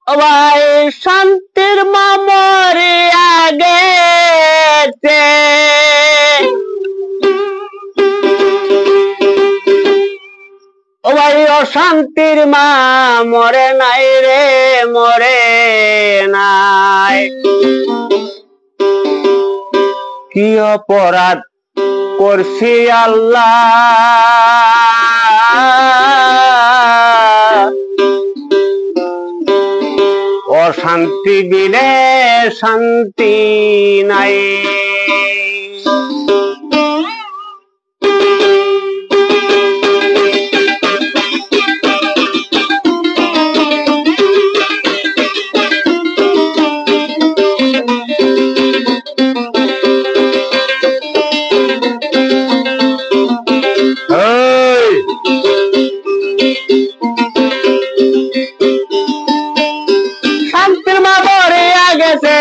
ও ভাই শান্তির মা মরিয়া গেছে, ও ভাই অশান্তির মা মরে নাই রে, মরে নাই। কি অপরাধ করছি আল্লাহ, অশান্তি বিনে শান্তি নাই। শান্তির মা মরিয়া গেছে,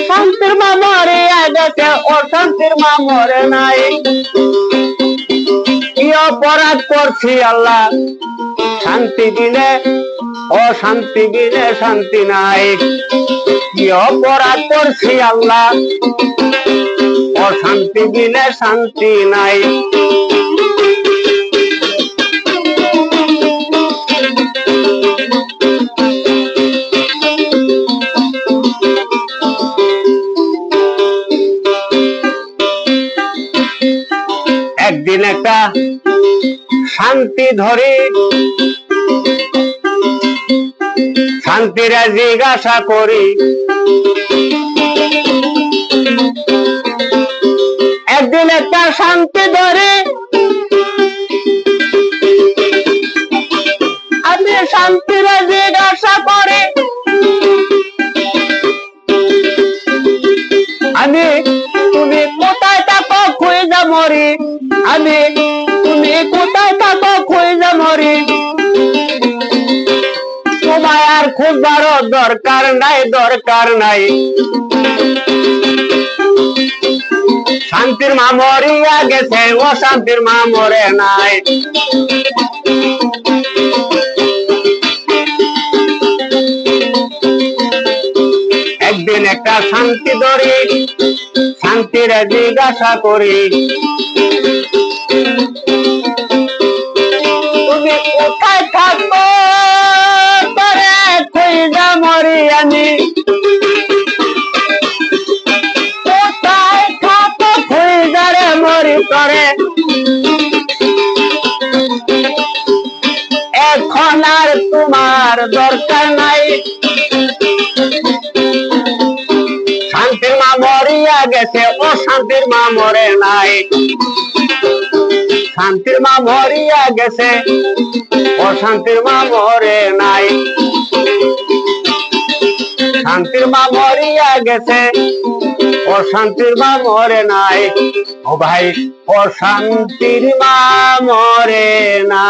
শান্তির মা মরিয়া গেছে, অশান্তির মা মরে নাই। কি অপরাধ করছি আল্লাহ, শান্তি বিনে অশান্তি বিনে শান্তি নাই। কি অপরাধ করছি আল্লাহ, অশান্তি বিনে শান্তি নাই। একদিন একটা শান্তি ধরে শান্তিরা জিজ্ঞাসা করি, একদিন একটা শান্তি ধরে আমি শান্তিরা জিজ্ঞাসা করে, আমি তুমি কোথায় থাকো খুঁজে মরি, আমি তুমি কোথায় থাকো খুঁজে মরি, তোমায় আর খুঁজবার দরকার নাই, দরকার নাই। শান্তির মা মরিয়া গেছে, অশান্তির মা মরে নাই। একদিন একটা শান্তি ধরি শান্তির জিজ্ঞাসা করি, তুমি কোথায় থাকো তোরে খুঁজে মরি, আমি কোথায় থাকো খুঁজে রে মরি তোরে, এখন আর তোমার দরকার নাই। শান্তির মা মরিয়া গেছে, অশান্তির মা মরে নাই। শান্তির মা মরিয়া গেছে, অশান্তির মা মরে নাই। শান্তির মা মরিয়া গেছে, অশান্তির মা মরে নাই। ও ভাই অশান্তির মা মরে না।